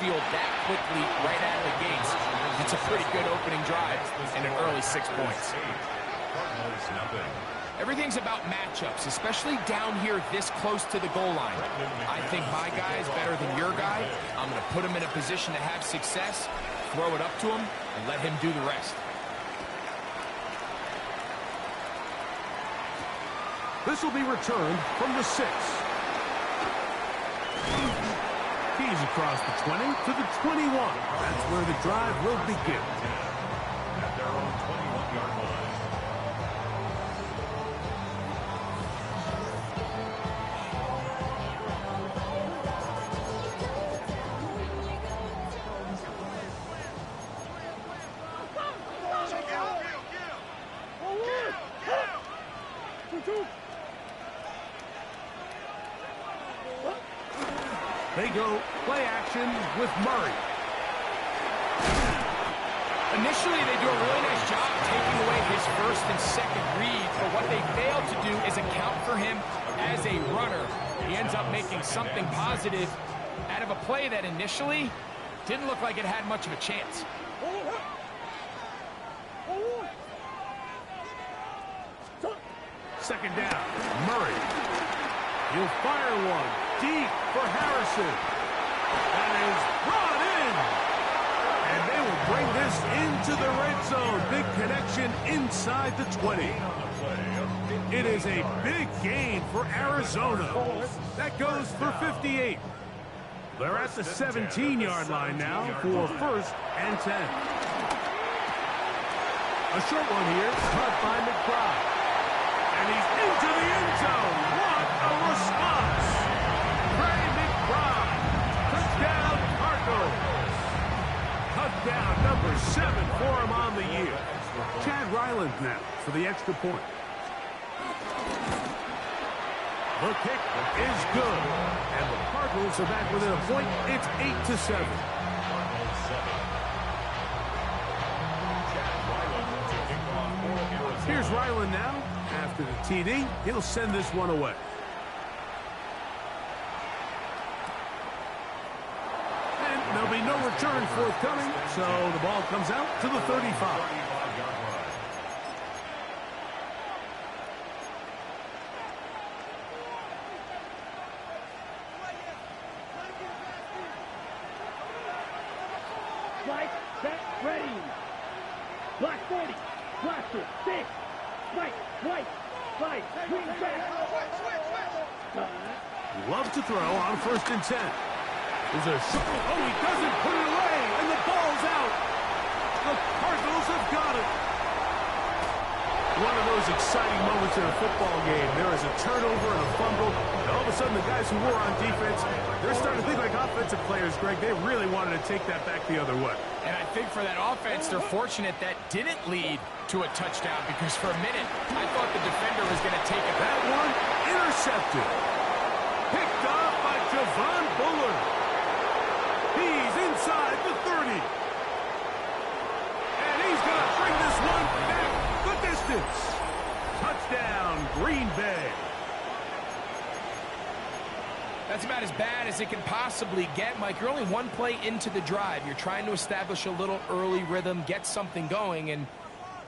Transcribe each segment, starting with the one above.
field that quickly right out of the gates, it's a pretty good opening drive and an early 6 points. Everything's about matchups, especially down here this close to the goal line. I think my guy is better than your guy. I'm going to put him in a position to have success, throw it up to him, and let him do the rest. This will be returned from the 6. He's across the 20 to the 21. That's where the drive will begin. At their own 21-yard line. They go play action with Murray. Initially, they do a really nice job taking away his first and second read, but what they fail to do is account for him as a runner. He ends up making something positive out of a play that initially didn't look like it had much of a chance. Second down, Murray. He'll fire one deep for Harrison. That is brought in. And they will bring this into the red zone. Big connection inside the 20. It is a big gain for Arizona. That goes for 58. They're at the 17-yard line now for 1st and 10. A short one here, caught by McBride. And he's into the end zone. What a response. Trey McBride. Touchdown, Cardinals. Touchdown number 7 for him on the year. Chad Ryland now for the extra point. The kick is good. And the Cardinals are back within a point. It's 8-7. Here's Ryland now. After the TD, he'll send this one away. And there'll be no return forthcoming, so the ball comes out to the 35. Right, set, ready. Block 40, blaster, 6. Right, right, right, swing back. Love to throw on 1st and 10. There's a shot. Oh, he doesn't put it away, and the ball's out. The Cardinals have got it. One of those exciting moments in a football game. There is a turnover and a fumble, and all of a sudden the guys who were on defense, they're starting to think like offensive players, Greg. They really wanted to take that back the other way. And I think for that offense, they're fortunate that didn't lead to a touchdown, because for a minute, I thought the defender was going to take it. That one intercepted. Picked up by Javon Bullard. He's inside the 30. And he's going to bring this one back the distance. Touchdown, Green Bay. That's about as bad as it can possibly get, Mike. You're only one play into the drive. You're trying to establish a little early rhythm, get something going, and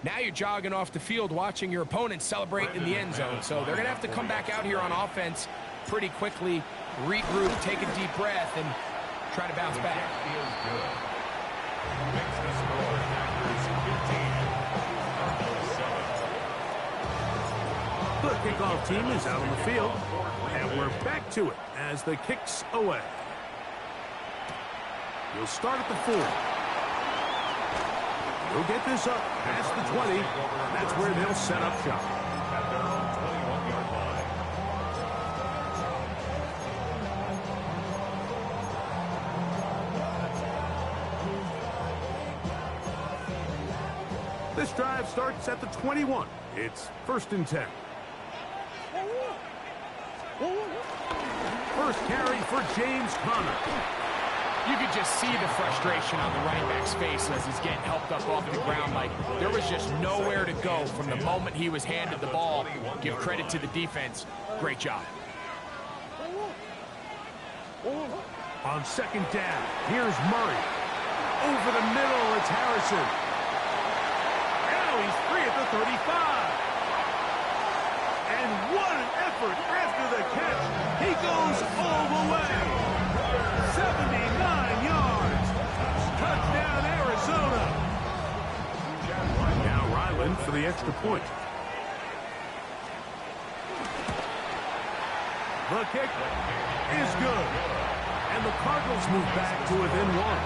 now you're jogging off the field watching your opponent celebrate in the end zone. So they're going to have to come back out here on offense pretty quickly, regroup, take a deep breath, and try to bounce back. The kickoff team is out on the field, and we're back to it as the kick's away. He'll start at the 4. He'll get this up past the 20, and that's where they'll set up shop. At their own 21-yard line. This drive starts at the 21. It's 1st and 10. First carry for James Conner. You could just see the frustration on the running back's face as he's getting helped up off the ground. Like, there was just nowhere to go from the moment he was handed the ball. Give credit to the defense. Great job. On second down, here's Murray. Over the middle, it's Harrison. Now he's free at the 35. And what an effort after the catch. He goes all the way. 79 yards. Touchdown, Arizona. Now Ryland for the extra point. The kick is good. And the Cardinals move back to within one.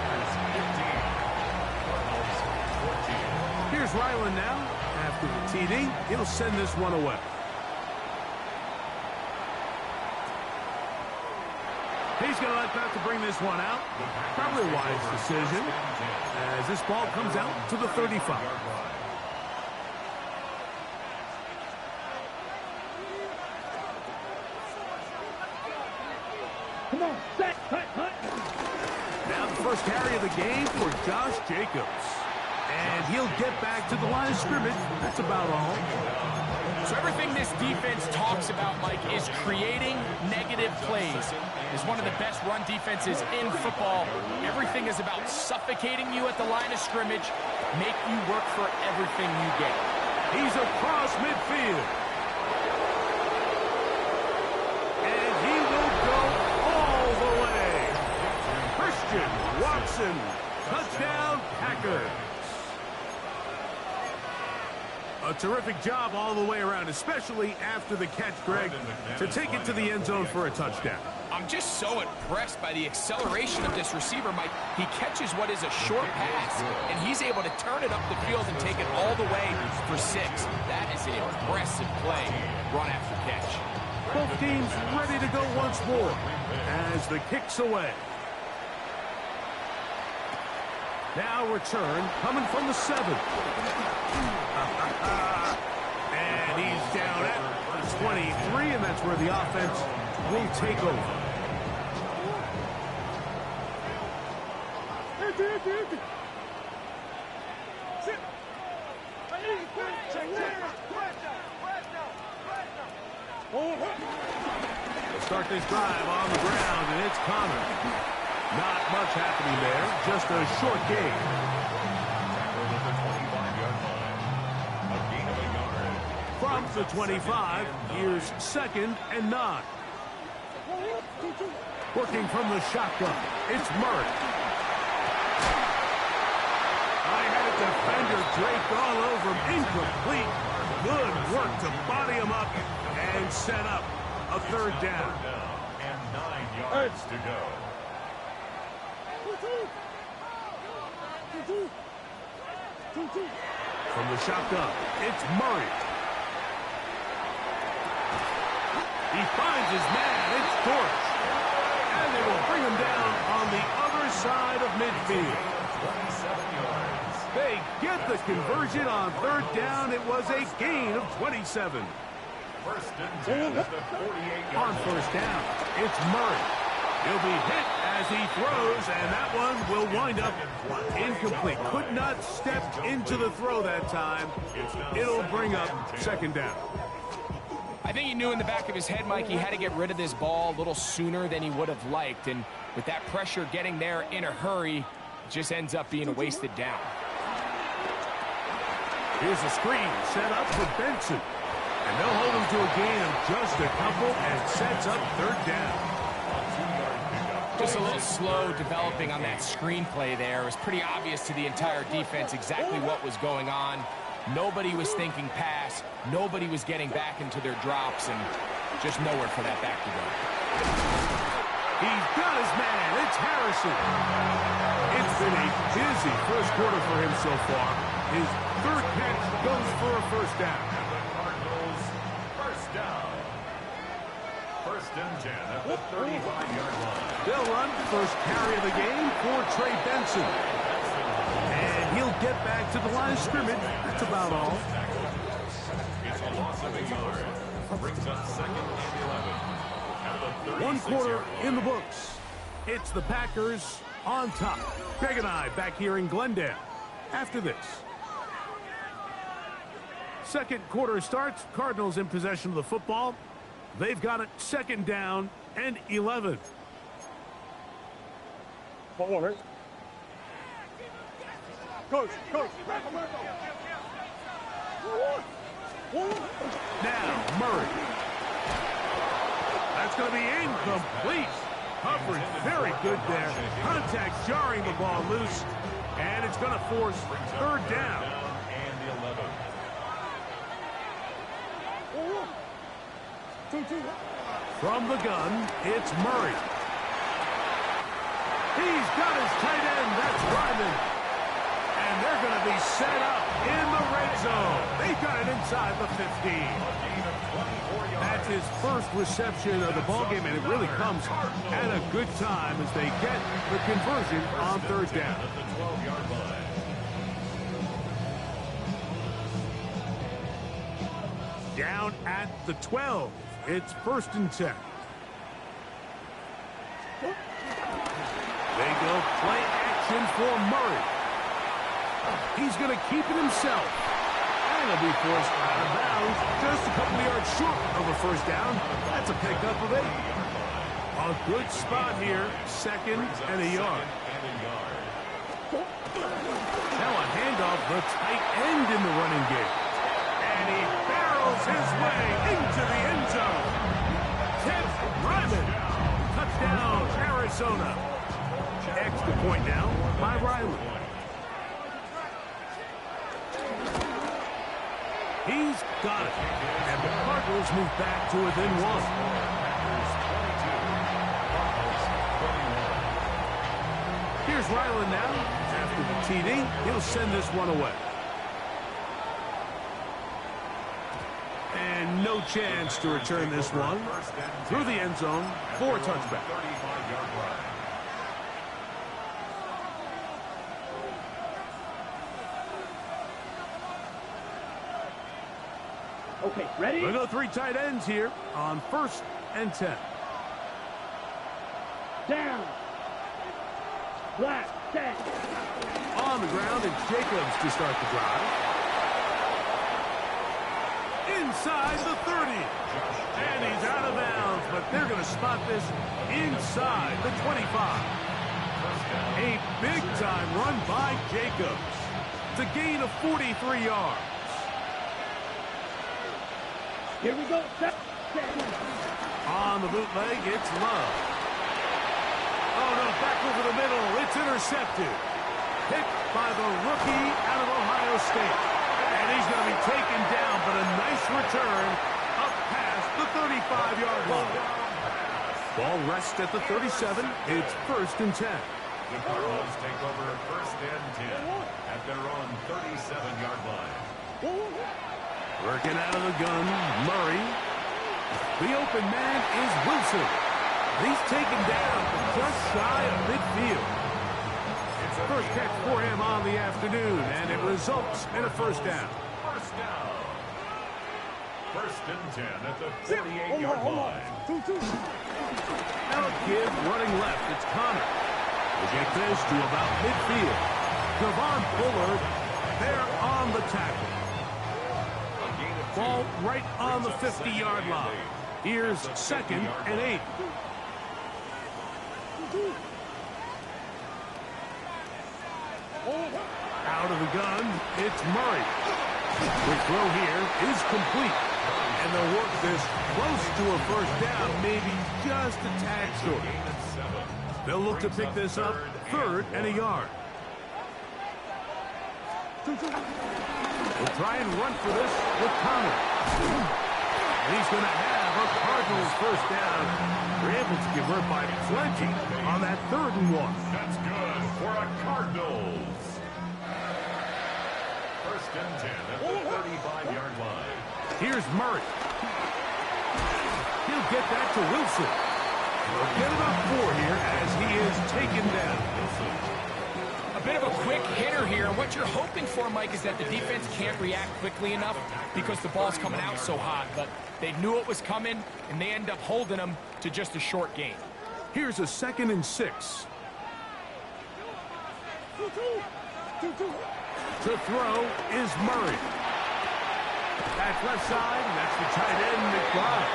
Here's Ryland now. After the TD, he'll send this one away. He's going to let that to bring this one out. Probably a wise decision as this ball comes out to the 35. Come on, set, hut, hut. Now the first carry of the game for Josh Jacobs. And he'll get back to the line of scrimmage. That's about all. So everything this defense talks about, Mike, is creating negative plays. It's one of the best run defenses in football. Everything is about suffocating you at the line of scrimmage, make you work for everything you get. He's across midfield. And he will go all the way. Christian Watson, touchdown Packers. A terrific job all the way around, especially after the catch, Greg, to take it to the end zone for a touchdown. I'm just so impressed by the acceleration of this receiver, Mike. He catches what is a short pass, and he's able to turn it up the field and take it all the way for 6. That is an impressive play, run after catch. Both teams ready to go once more as the kick's away. Now return coming from the 7. And he's down at the 23, and that's where the offense will take over. They'll start this drive on the ground, and it's Connor. Not much happening there, just a short game. From the 25, here's 2nd and 9. Working from the shotgun, it's Murray. I had a defender draped all over him, incomplete. Good work to body him up and set up a 3rd down. And 9 yards to go. From the shotgun, it's Murray. He finds his man, it's Dortch. And they will bring him down on the other side of midfield. 27 yards. They get the conversion on 3rd down. It was a gain of 27. 1st and 10 at the 48-yard On 1st down, it's Murray. He'll be hit as he throws, and that one will wind up incomplete. Could not step into the throw that time. It'll bring up 2nd down. I think he knew in the back of his head, Mike, he had to get rid of this ball a little sooner than he would have liked. And with that pressure getting there in a hurry, it just ends up being a wasted down. Here's a screen set up for Benson. And they'll hold him to a gain of just a couple and sets up 3rd down. Just a little slow developing on that screenplay there. It was pretty obvious to the entire defense exactly what was going on. Nobody was thinking pass. Nobody was getting back into their drops, and just nowhere for that back to go. He's got his man. It's Harrison. It's been a busy first quarter for him so far. His 3rd catch goes for a 1st down. Cardinals, 1st down. 1st and 10 at the 35-yard line. They'll run first carry of the game for Trey Benson. And he'll get back to the line of scrimmage. That's about all. It's a loss of 8 yards. Brings up 2nd and 11. At the 1 quarter 36-yard line. in the books. It's the Packers on top. Greg and I back here in Glendale after this. 2nd quarter starts. Cardinals in possession of the football. They've got it 2nd down and 11. Coach. Now, Murray. That's going to be incomplete. Coverage very good there. Contact jarring the ball loose. And it's going to force third down. And the 11. From the gun, it's Murray. He's got his tight end. That's Ryman. And they're going to be set up in the red zone. They got it inside the 15. That's his first reception of the ballgame, and it really comes at a good time as they get the conversion on third down. At the 12-yard line. Down at the 12. It's 1st and 10. They go play action for Murray. He's going to keep it himself. And he'll be forced out of bounds just a couple of yards short of a first down. That's a pickup of 8. A good spot here, 2nd and a yard. Now a handoff, the tight end in the running game. And he barrels his way into the end zone. Tipped Ryman. Touchdown, Arizona. Extra point now by Riley. He's got it. And the Cardinals move back to within 1. Here's Ryland now. After the TD, he'll send this one away. And no chance to return this one. Through the end zone for a touchback. 35-yard line. Okay, ready? We'll go 3 tight ends here on 1st and 10. Down. Black, set. On the ground, and Jacobs to start the drive. Inside the 30. And he's out of bounds, but they're going to spot this inside the 25. A big-time run by Jacobs. It's a gain of 43 yards. Here we go. Set. On the bootleg, it's Love. Oh, no, back over the middle. It's intercepted. Picked by the rookie out of Ohio State. And he's going to be taken down, but a nice return up past the 35-yard line. Ball rests at the 37. It's 1st and 10. The Cardinals take over 1st and 10 at their own 37-yard line. Working out of the gun, Murray. The open man is Wilson. He's taken down just shy of midfield. It's the first catch for him on the afternoon, and it results in a first down. First down. 1st and 10 at the 48-yard line. Now a kid running left. It's Connor. We'll get this to about midfield. Javon Bullard there on the tackle. Ball right on the 50-yard line. Here's 2nd and 8. Out of the gun, it's Murray. The throw here is complete. And they'll work this close to a first down, maybe just a tad short. They'll look to pick this up 3rd and a yard. We'll try and run for this with Connor. And he's going to have a Cardinals first down. They're able to convert by plenty on that 3rd and 1. That's good for a Cardinals. 1st and 10 at the 35-yard line. Here's Murray. He'll get that to Wilson. He'll get about 4 here as he is taken down. A bit of a quick hitter here. What you're hoping for, Mike, is that the defense can't react quickly enough because the ball's coming out so hot. But they knew it was coming, and they end up holding them to just a short gain. Here's a 2nd and 6. To throw is Murray. That's left side, and that's the tight end, McBride.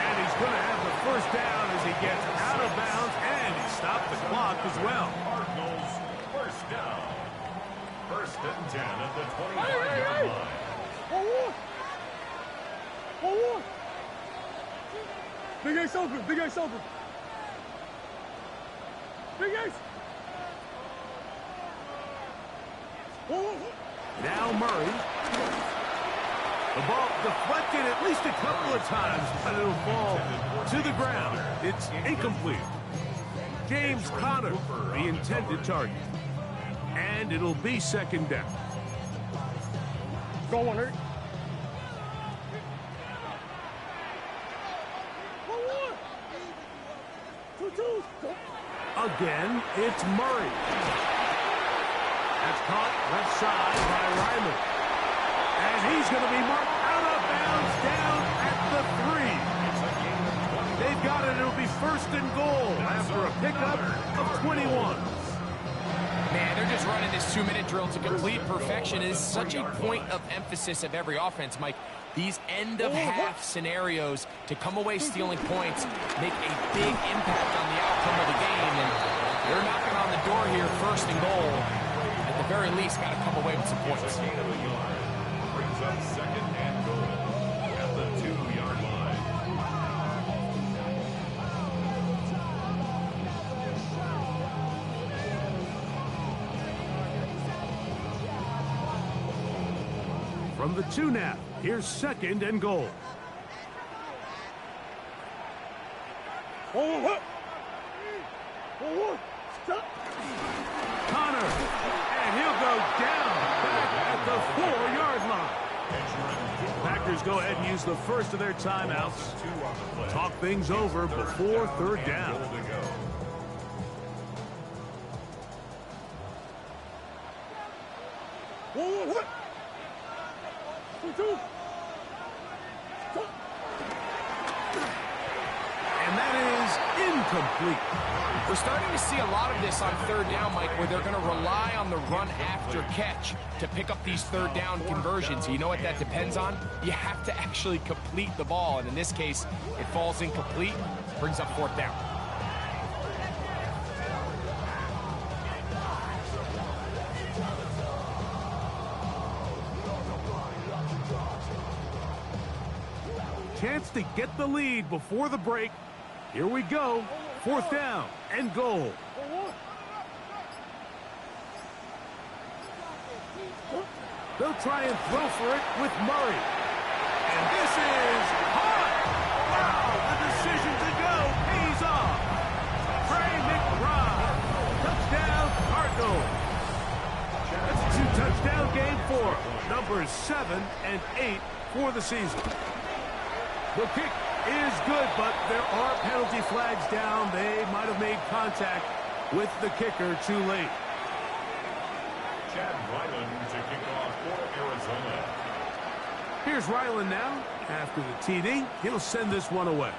And he's going to have the first down as he gets out of bounds, and he stopped the clock as well. Cardinals, first down. First and 10 at the 25-yard line. Big Ace open, Big Ace open. Big Ace. Now Murray. The ball deflected at least a couple of times, but it'll fall to the ground. It's incomplete. James Conner, the intended target. And it'll be second down. Go on, Eric. Again, it's Murray. That's caught left side by Ryman. And he's going to be marked out of bounds down at the 3. They've got it. It'll be first and goal after a pickup of 21. Man, they're just running this 2-minute drill to complete perfection. It is such a point of emphasis of every offense, Mike. These end-of-half scenarios to come away stealing points make a big impact on the outcome of the game. And they're knocking on the door here, first and goal. At the very least, got to come away with some points. Brings up second and goal at the 2-yard line. From the 2 now, here's second and goal. Stop. Conner, and he'll go down back at the 4-yard line. Packers go ahead and use the first of their timeouts. Talk things over before third down. And that is incomplete. We're starting to see a lot of this on third down, Mike, where they're going to rely on the run after catch to pick up these third down conversions. You know what that depends on? You have to actually complete the ball, and in this case, it falls incomplete, brings up fourth down. Chance to get the lead before the break. Here we go. Fourth down and goal. They'll try and throw for it with Murray. And this is hot. Wow, the decision to go pays off. Trey McBride. Touchdown, Cardinals. That's a 2-touchdown game for numbers 7 and 8 for the season. The kick is good, but there are penalty flags down. They might have made contact with the kicker too late. Chad Ryland to kick off for Arizona. Here's Ryland now. After the TD, he'll send this one away.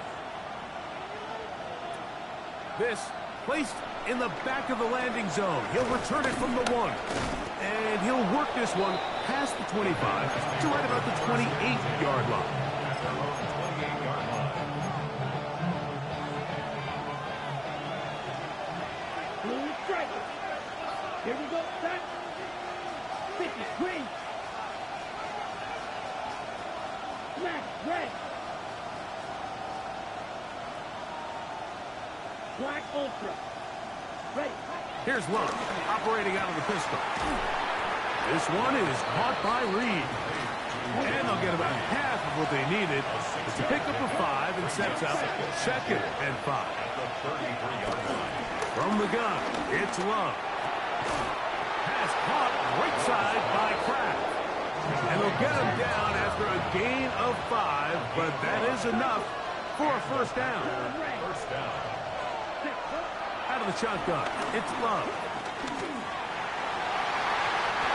This placed in the back of the landing zone. He'll return it from the 1. And he'll work this one past the 25 to right about the 28-yard line. Here we go, set. 53. Smack, red. Black Ultra. Ready. Here's Love, operating out of the pistol. This one is caught by Reed. And they'll get about half of what they needed. It's a pickup of 5 and sets up second and 5. From the gun, it's Love. Pass caught right side by Kraft. And they'll get him down after a gain of 5, but that is enough for a first down. First down. Out of the shotgun, it's Love.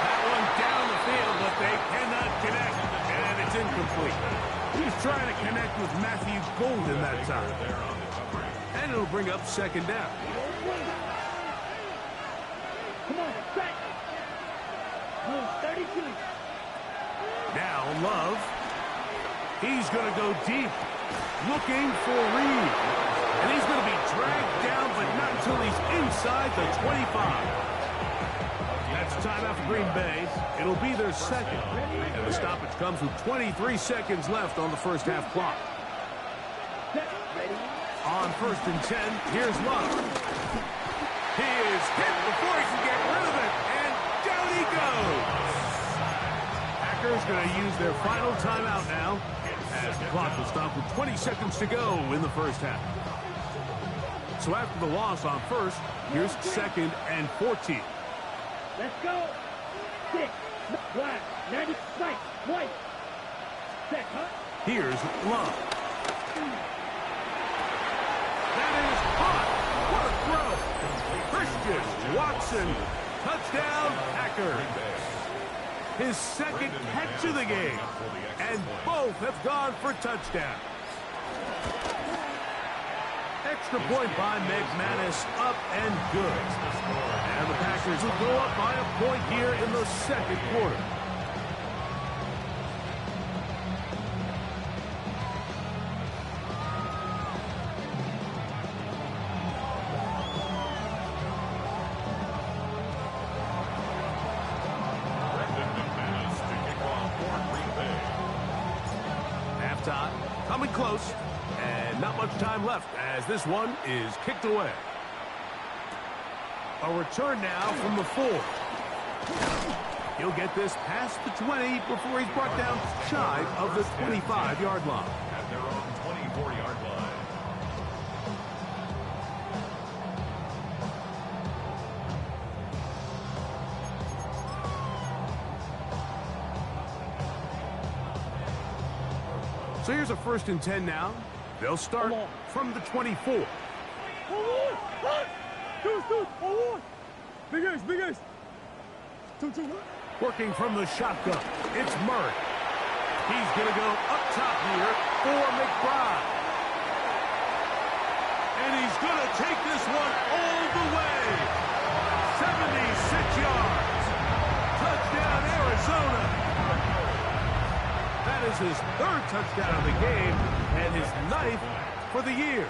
That one down the field, but they cannot connect, and it's incomplete. He was trying to connect with Matthew Golden that time. And it'll bring up second down. Come on, set. Move 32. Now Love. He's going to go deep. looking for Reed. And he's going to be dragged down, but not until he's inside the 25. That's timeout for Green Bay. It'll be their second. And the stoppage comes with 23 seconds left on the first half clock. On 1st and 10, here's Love. He is hit before he can get rid of it, and down he goes. Packers going to use their final timeout now, as the clock will stop with 20 seconds to go in the first half. So after the loss on 1st, here's 2nd and 14. Let's go. 6, black, 90, right, white. Set, huh? Here's Love. That is hot. What a throw. Christian Watson. Touchdown, Packers. His second catch of the game. And both have gone for touchdowns. Extra point by McManus, up and good. And the Packers will go up by a point here in the second quarter. Halftime, coming close. And not much time left as this one is kicked away. A return now from the 4. He'll get this past the 20 before he's brought down shy of the 25-yard line. At their own 24-yard line. So here's a 1st and 10 now. They'll start from the 24. Big Ace, Big Ace. 2-2. Working from the shotgun, it's Murray. He's going to go up top here for McBride. And he's going to take this one all the way. 76 yards. Touchdown, Arizona. That is his 3rd touchdown of the game and his 9th for the year.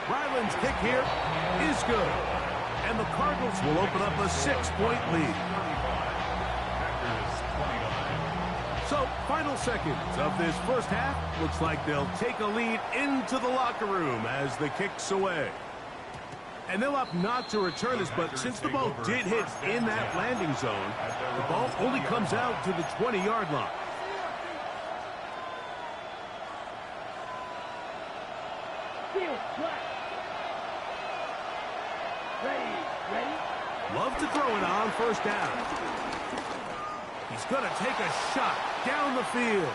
Ryland's kick here is good. And the Cardinals will open up a 6-point lead. So, final seconds of this first half. Looks like they'll take a lead into the locker room as the kick's away. And they'll opt not to return this, but since the ball did hit in that landing zone, the ball only comes out to the 20-yard line. Love to throw it on 1st down. He's going to take a shot down the field.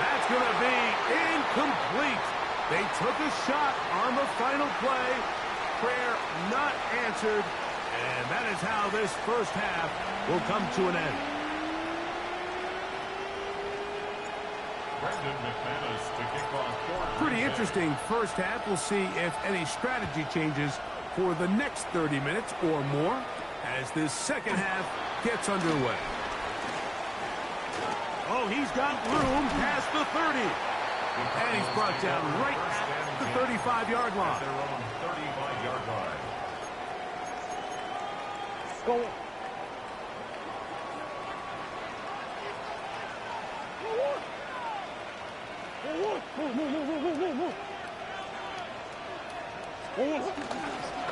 That's going to be incomplete. They took a shot on the final play. Prayer not answered. And that is how this first half will come to an end. Brendan McManus to kick off. Pretty interesting first half. We'll see if any strategy changes for the next 30 minutes or more as this second half gets underway. Oh, he's got room past the 30. And he's brought down right at the 35-yard line. Their own 35-yard line. Go.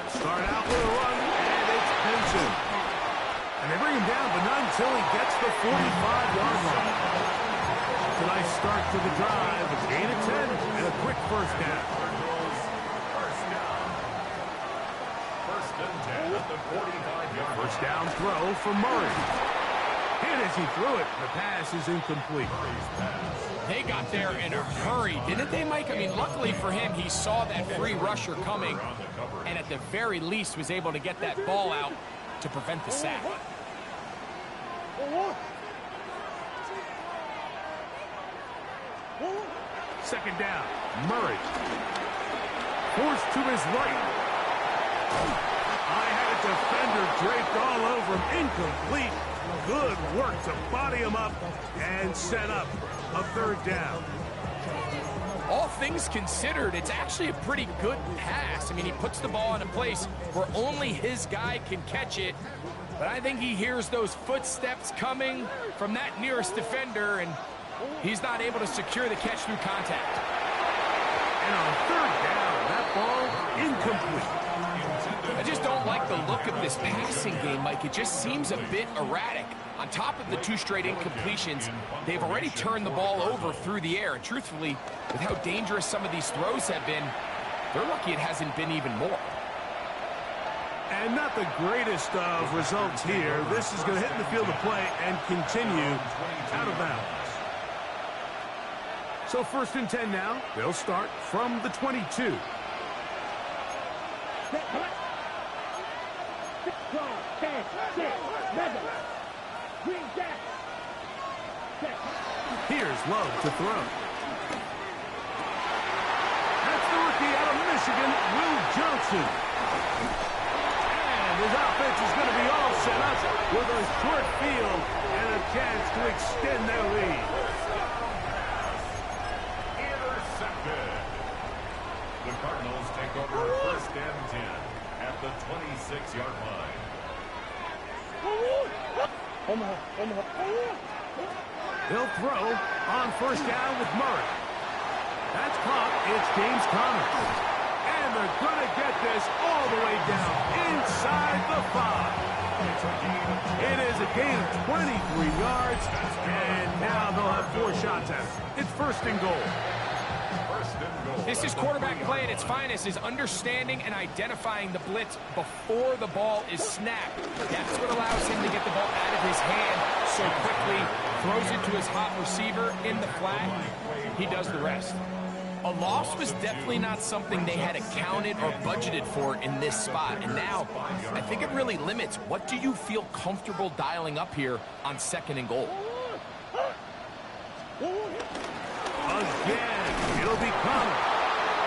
Start out with a run, and it's Benson. And they bring him down, but not until he gets the 45-yard line. It's a nice start to the drive. A gain of 10 and a quick first down. First down. 1st and 10 at the 45-yard line. First down throw for Murray. And as he threw it, the pass is incomplete. They got there in a hurry, didn't they, Mike? I mean, luckily for him, he saw that free rusher coming, and at the very least was able to get that ball out to prevent the sack. Second down, Murray. Forced to his right. I had it defender draped all over him. Incomplete. Good work to body him up and set up a third down. All things considered, it's actually a pretty good pass. I mean, he puts the ball in a place where only his guy can catch it. But I think he hears those footsteps coming from that nearest defender, and he's not able to secure the catch through contact. And on third down, that ball incomplete. I just don't like the look of this passing game, Mike. It just seems a bit erratic. On top of the 2 straight incompletions, they've already turned the ball over through the air. And truthfully, with how dangerous some of these throws have been, they're lucky it hasn't been even more. And not the greatest of results here. This is going to hit the field of play and continue out of bounds. So 1st and 10 now. They'll start from the 22. Here's Love to throw. That's the rookie out of Michigan, Will Johnson. And his offense is going to be all set up with a short field and a chance to extend their lead. Intercepted. The Cardinals take over 1st and 10 at the 26-yard line. He'll throw on 1st down with Murray. That's caught. It's James Conner. And they're going to get this all the way down inside the 5. It is a gain of 23 yards, and now they'll have 4 shots at it. It's 1st and goal. This is quarterback play at its finest, is understanding and identifying the blitz before the ball is snapped. That's what allows him to get the ball out of his hand so quickly, throws it to his hot receiver in the flat. He does the rest. A loss was definitely not something they had accounted or budgeted for in this spot. And now, I think it really limits what do you feel comfortable dialing up here on 2nd and goal. Again, it'll be Conner.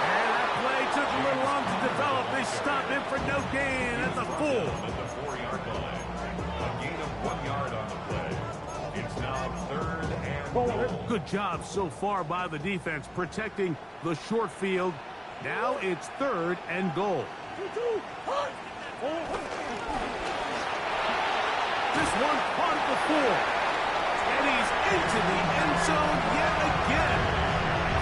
And that play took a little long to develop. They stopped him for no gain at the 4. At the 4-yard line. A gain of 1 yard on the play. It's now 3rd and goal. Good job so far by the defense protecting the short field. Now it's 3rd and goal. This one caught at the 4. And he's into the end zone yet again.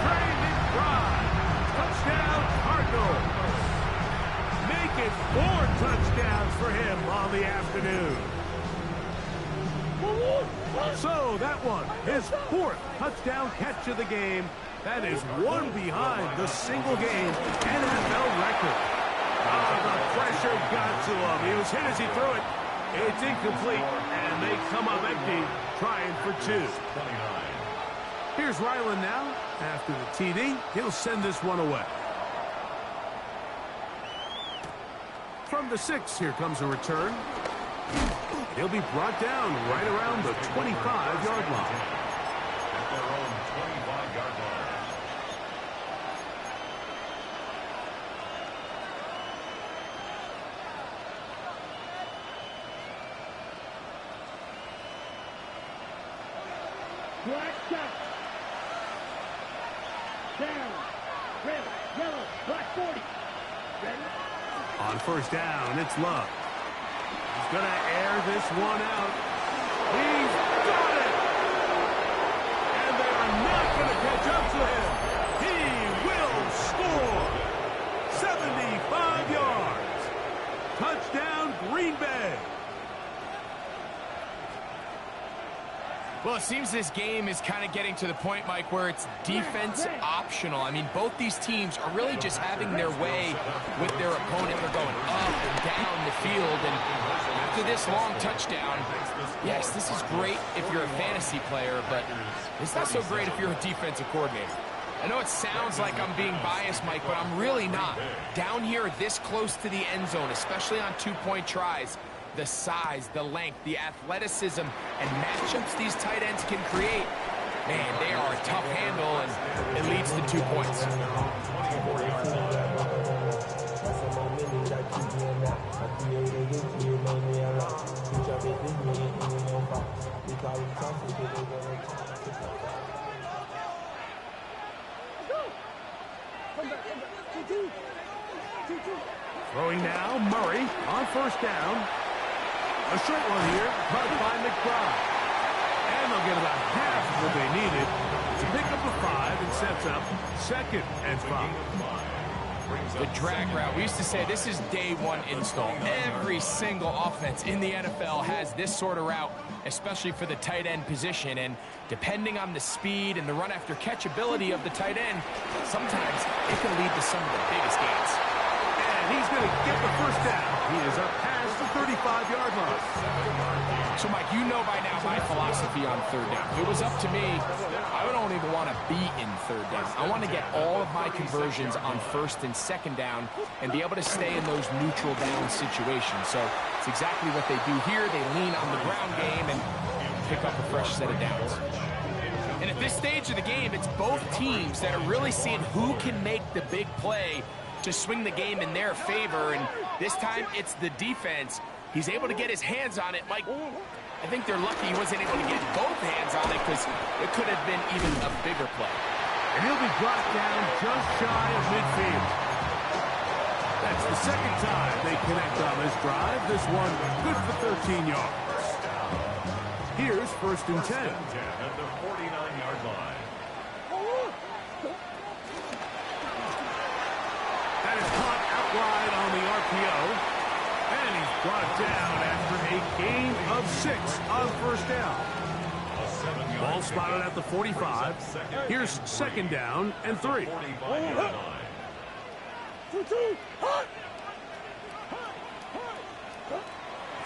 Trey McBride. Touchdown, Cardinals. Make it 4 touchdowns for him on the afternoon. So that one, his 4th touchdown catch of the game. That is 1 behind the single game NFL record. The pressure got to him. He was hit as he threw it. It's incomplete, and they come up empty, trying for 2. Here's Ryland now. After the TD, he'll send this one away. From the 6, here comes a return. He'll be brought down right around the 25-yard line. At their own 25-yard line. Black shot. Down. Red, yellow, black 40. Ready? On 1st down, it's Love. He's going to air this one out. He's got it! And they are not going to catch up to him. He will score. 75 yards. Touchdown, Green Bay. Well, it seems this game is kind of getting to the point, Mike, where it's defense optional. I mean, both these teams are really just having their way with their opponent. They're going up and down the field, and after this long touchdown, yes, this is great if you're a fantasy player, but it's not so great if you're a defensive coordinator. I know it sounds like I'm being biased, Mike, but I'm really not. Down here this close to the end zone, especially on 2-point tries, the size, the length, the athleticism, and matchups these tight ends can create, man, they are a tough handle, and it leads to 2 points. 24 yards line. Throwing now, Murray on first down. A short one here, caught by McBride. And they'll get about half of what they needed to pick up a 5 and sets up 2nd and 5. The drag route. We used to say this is day one install. Every single offense in the NFL has this sort of route, especially for the tight end position. And depending on the speed and the run after catch ability of the tight end, sometimes it can lead to some of the biggest gains. And he's going to get the first down. He is up past the 35-yard line. So, Mike, you know by now my philosophy on third down. If it was up to me, I don't even want to be in third down. I want to get all of my conversions on first and second down and be able to stay in those neutral down situations. So it's exactly what they do here. They lean on the ground game and pick up a fresh set of downs. And at this stage of the game, it's both teams that are really seeing who can make the big play to swing the game in their favor. And this time, it's the defense. He's able to get his hands on it. Mike, I think they're lucky he wasn't able to get both hands on it because it could have been even a bigger play. And he'll be brought down just shy of midfield. That's the second time they connect on this drive. This one good for 13 yards. Here's 1st and 10. At the 49-yard line. That is caught out wide on the RPO. And he's brought down after a gain of 6 on first down. Ball spotted at the 45. Here's 2nd down and 3.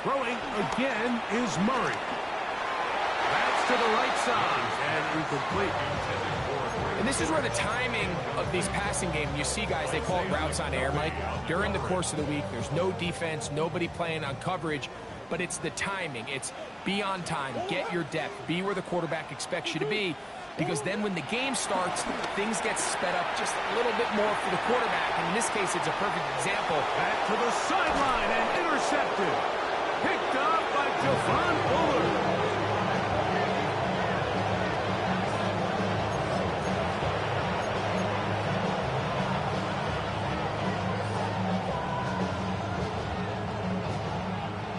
Throwing again is Murray. That's to the right side and incomplete. And this is where the timing of these passing games, you see guys, they call it routes on air, Mike. During the course of the week, there's no defense, nobody playing on coverage, but it's the timing. It's be on time, get your depth, be where the quarterback expects you to be, because then when the game starts, things get sped up just a little bit more for the quarterback. And in this case, it's a perfect example. Back to the sideline and intercepted. Picked up by Javon Bullard.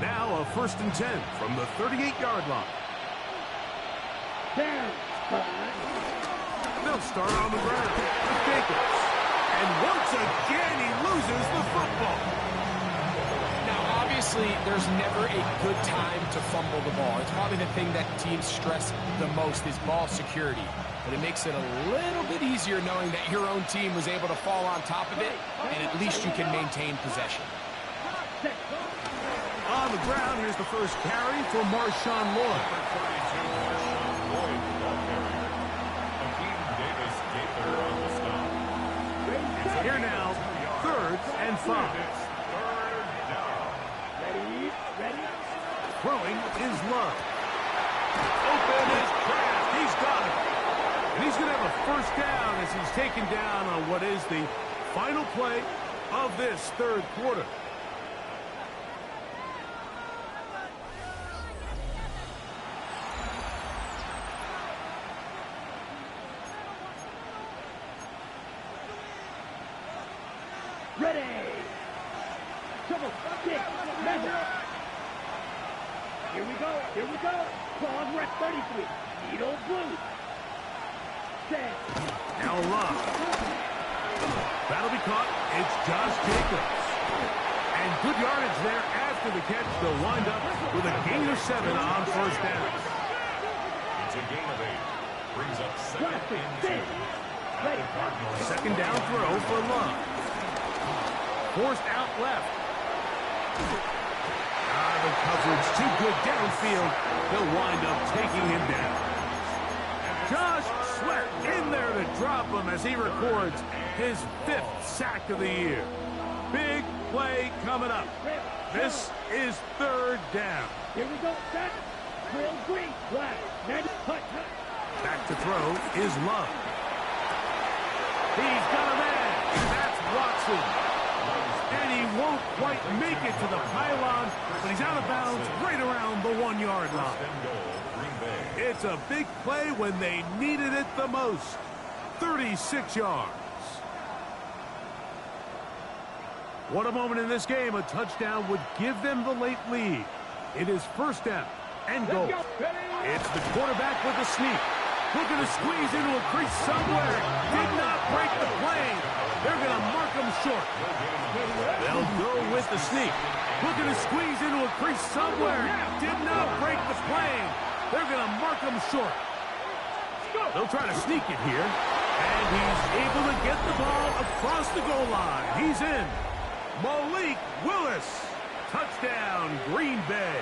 Now a 1st and 10 from the 38-yard line. They'll start on the ground with Jacobs. And once again, he loses the football. Now, obviously, there's never a good time to fumble the ball. It's probably the thing that teams stress the most is ball security. But it makes it a little bit easier knowing that your own team was able to fall on top of it, and at least you can maintain possession. On the ground, here's the first carry for Marshawn Lloyd. Here now, 3rd and 5. Throwing is Love. Open is Kraft. He's got it. And he's going to have a first down as he's taken down on what is the final play of this 3rd quarter. Ready. Double kick. Level. Here we go. Here we go. Claws rep 33. Needle blue. Set. Now Love. That'll be caught. It's Josh Jacobs. And good yardage there after the catch. They'll wind up with a gain of 7 on first down. It's a gain of 8. Brings up 2nd and 2. Second down throw for Love. Forced out left. The coverage too good downfield. They'll wind up taking him down. Josh Sweat in there to drop him as he records his 5th sack of the year. Big play coming up. This is 3rd down. Here we go. Set. Drill green. Black. Next. Hut. Back to throw is Love. He's got a man. That's Watson. And he won't quite make it to the pylon, but he's out of bounds right around the 1-yard line. It's a big play when they needed it the most. 36 yards. What a moment in this game. A touchdown would give them the late lead. It is first down and goal. It's the quarterback with the sneak. Looking to squeeze into a crease somewhere. Did not break the plane. They're going to mark him short. They'll go with the sneak. Looking to squeeze into a crease somewhere. Did not break the plane. They're going to mark him short. They'll try to sneak it here. And he's able to get the ball across the goal line. He's in. Malik Willis. Touchdown, Green Bay.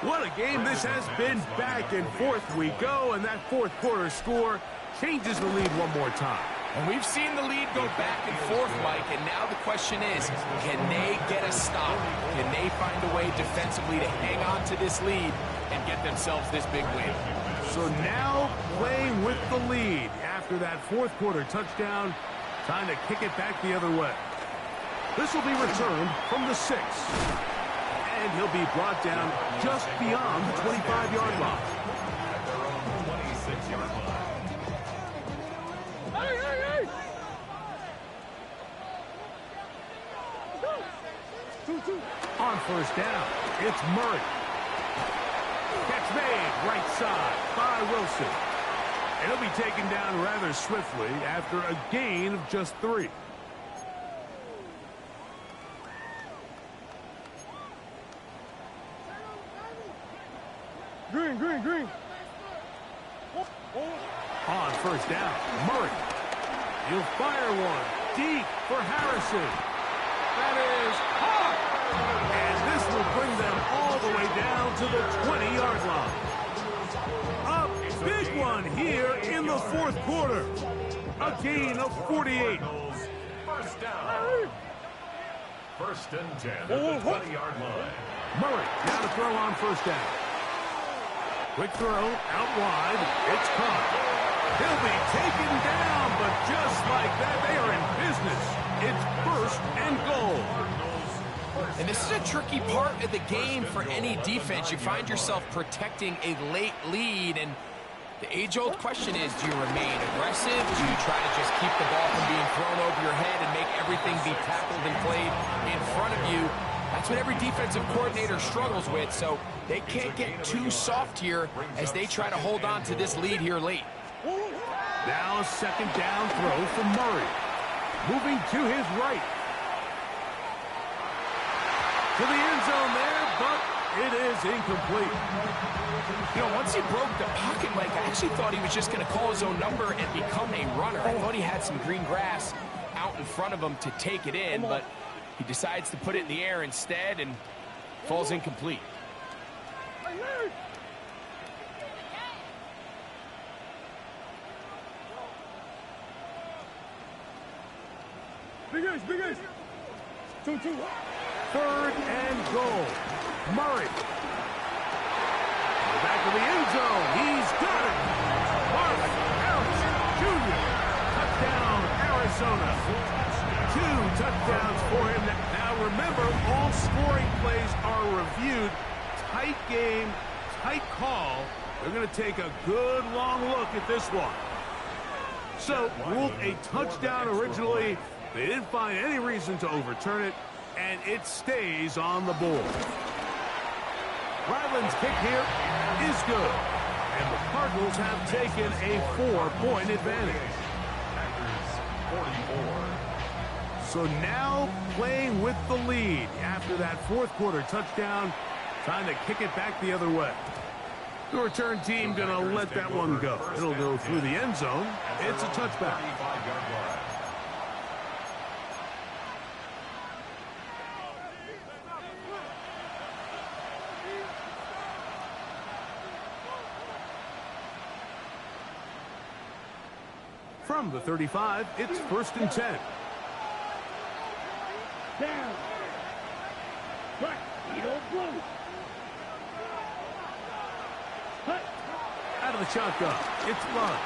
What a game this has been. Back and forth we go, and that fourth quarter score changes the lead one more time. And we've seen the lead go back and forth, Mike, and now the question is, can they get a stop? Can they find a way defensively to hang on to this lead and get themselves this big win? So now playing with the lead after that fourth quarter touchdown, time to kick it back the other way. This will be returned from the 6. And he'll be brought down just beyond the 25-yard line. At their own 26-yard line. Hey! 2-2. On first down, it's Murray. Catch made right side by Wilson. And he'll be taken down rather swiftly after a gain of just 3. Green. On first down, Murray. He'll fire one deep for Harrison. That is hot. And this will bring them all the way down to the 20-yard line. A big one here in the fourth quarter. A gain of 48. First down. First and 10 at the 20-yard line. Murray now to throw on first down. Quick throw out wide. It's caught. He'll be taken down, but just like that, they are in business. It's first and goal. And this is a tricky part of the game for any defense. You find yourself protecting a late lead, and the age-old question is, do you remain aggressive? Do you try to just keep the ball from being thrown over your head and make everything be tackled and played in front of you? That's what every defensive coordinator struggles with, so they can't get too soft here as they try to hold on to this lead here late. Now a second down throw from Murray. Moving to his right. To the end zone there, but it is incomplete. You know, once he broke the pocket, Mike, I actually thought he was just going to call his own number and become a runner. I thought he had some green grass out in front of him to take it in, but he decides to put it in the air instead and falls incomplete. Big Ace. 2-2. Third and goal. Murray. Back to the end zone. He's got it. Mark Harrison Jr. Touchdown, Arizona. 2 touchdowns for him. Now remember, all scoring plays are reviewed. Tight game, tight call. They're going to take a good long look at this one. So, ruled a touchdown originally. They didn't find any reason to overturn it, and it stays on the board. Ryland's kick here is good, and the Cardinals have taken a 4-point advantage. Packers 44. So now playing with the lead after that fourth quarter touchdown, trying to kick it back the other way. The return team going to let that one go. It'll go through the end zone. It's a touchback. 35-yard line. From the 35, it's first and 10. Down. Right. Eagle blue. Hut. Out of the shotgun, it's Love.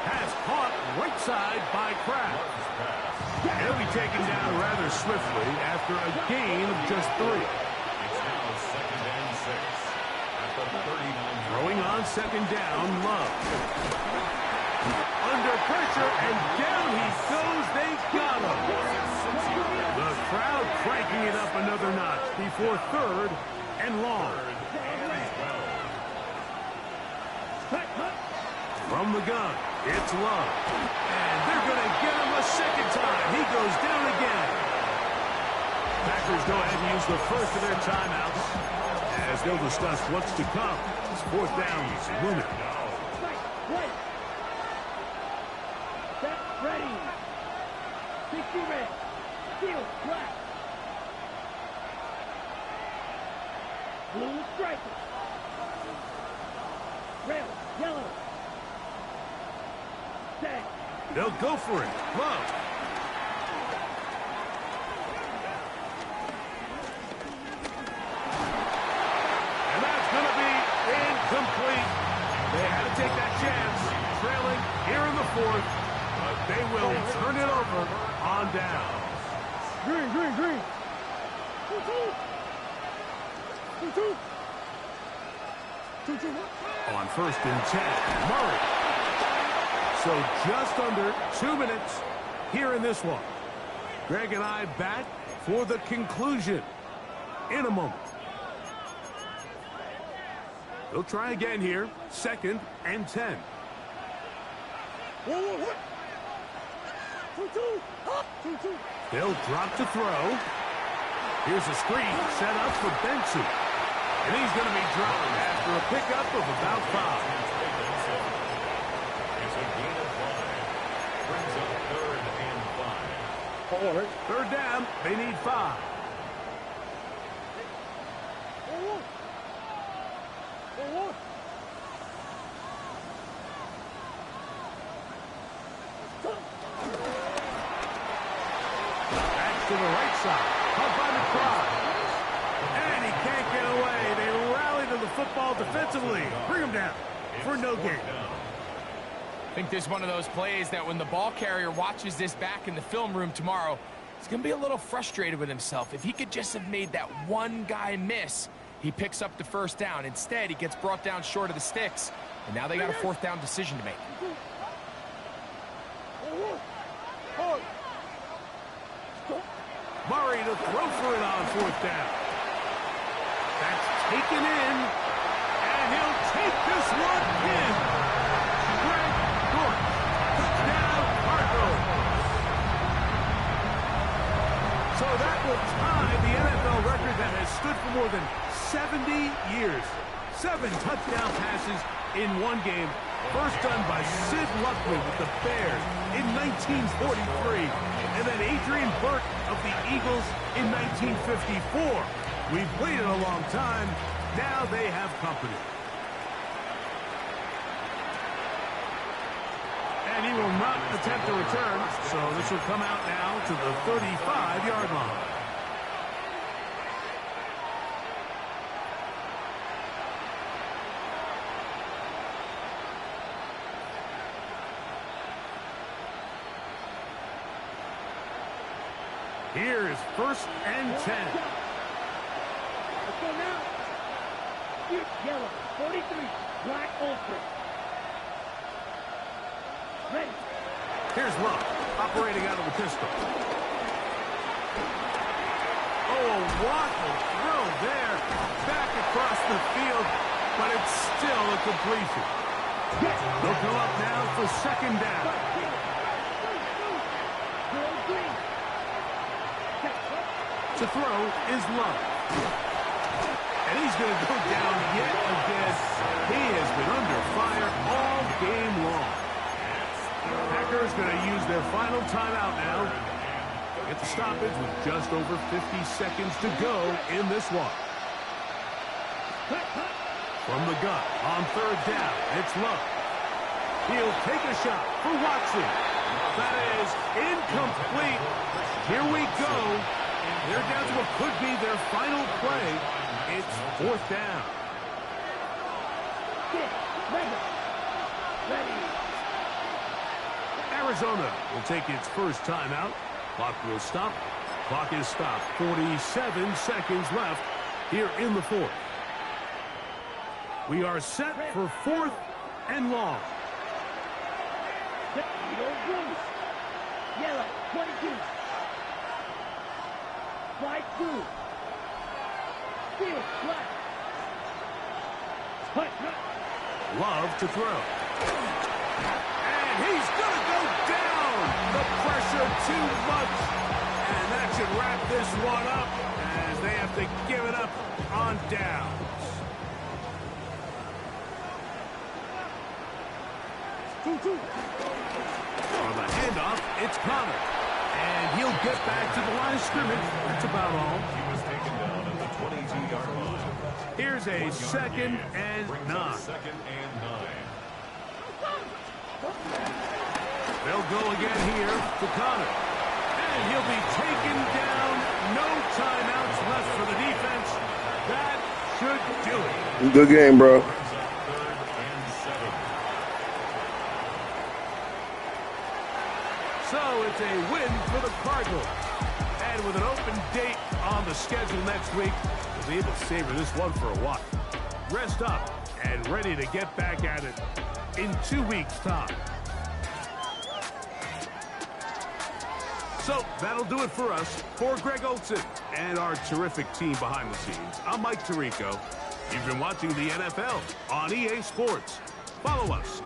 Pass caught right side by Kraft. He'll be taken down rather swiftly after a gain of just 3. It's now second and 6 at the 39. Throwing on second down, Love. Under pressure, and down he gun. It's Love. And they're going to get him a second time. He goes down again. Packers go ahead and use the first of their timeouts as they'll discuss what's to come. It's fourth down looming. Right. Set, ready. 60 red. Field, black. Blue striker. Red, yellow. Set. They'll go for it. Love. And that's going to be incomplete. They had to take that chance, trailing here in the fourth, but they will turn it over on down. Green. 2-2. 2-2. On first and 10, Murray. So just under 2 minutes here in this one. Greg and I back for the conclusion in a moment. They'll try again here, second and 10. 1-1. 2-2. 2-2. They'll drop to throw. Here's a screen set up for Benson. And he's going to be dropped after a pickup of about 5. It's a gain of 5. Brings up third and 5. All right. Third down, they need 5. 1-1. 1-1. Back to the right side. Caught by McBride. And he can't get away. They rally to the football defensively. Bring him down for no gain. I think this is one of those plays that when the ball carrier watches this back in the film room tomorrow, he's going to be a little frustrated with himself. If he could just have made that one guy miss, he picks up the first down. Instead, he gets brought down short of the sticks, and now they got a fourth down decision to make. 1-1. Hard. Murray to throw for it on fourth down. That's taken in, and he'll take this one in. Greg Dortch, touchdown Cardinals. So that will tie the NFL record that has stood for more than 70 years. 7 touchdown passes in one game. First done by Sid Luckman with the Bears in 1943. And then Adrian Burke of the Eagles in 1954. We've waited a long time. Now they have company. And he will not attempt to return. So this will come out now to the 35-yard line. Here is first and 10. Let's go now. Yellow, 43, black ultra. Ready. Here's Love, operating out of the pistol. Oh, a waffle throw there. Back across the field, but it's still a completion. They'll come up now for second down. To throw is Love. And he's going to go down yet again. He has been under fire all game long. Packers going to use their final timeout now. Get the stoppage with just over 50 seconds to go in this one. From the gun on third down, it's Love. He'll take a shot for Watson. That is incomplete. Here we go. They're down to what could be their final play. It's fourth down. Arizona will take its first timeout. Clock will stop. Clock is stopped. 47 seconds left here in the fourth. We are set for fourth and long. Yellow, 22. White, blue. Field, black. Love to throw. And he's going to go down. The pressure too much. And that should wrap this one up as they have to give it up on downs. On the handoff, it's Connor. And he'll get back to the line of scrimmage. That's about all. He was taken down at the 22-yard line. Here's a 2nd and 9. Second and 9. They'll go again here to Connor. And he'll be taken down. No timeouts left for the defense. That should do it. Good game, bro. Third and 7. So it's a win for the Cardinals. And with an open date on the schedule next week, we'll be able to savor this one for a while. Rest up and ready to get back at it in 2 weeks' time. So that'll do it for us. For Greg Olsen and our terrific team behind the scenes, I'm Mike Tirico. You've been watching the NFL on EA Sports. Follow us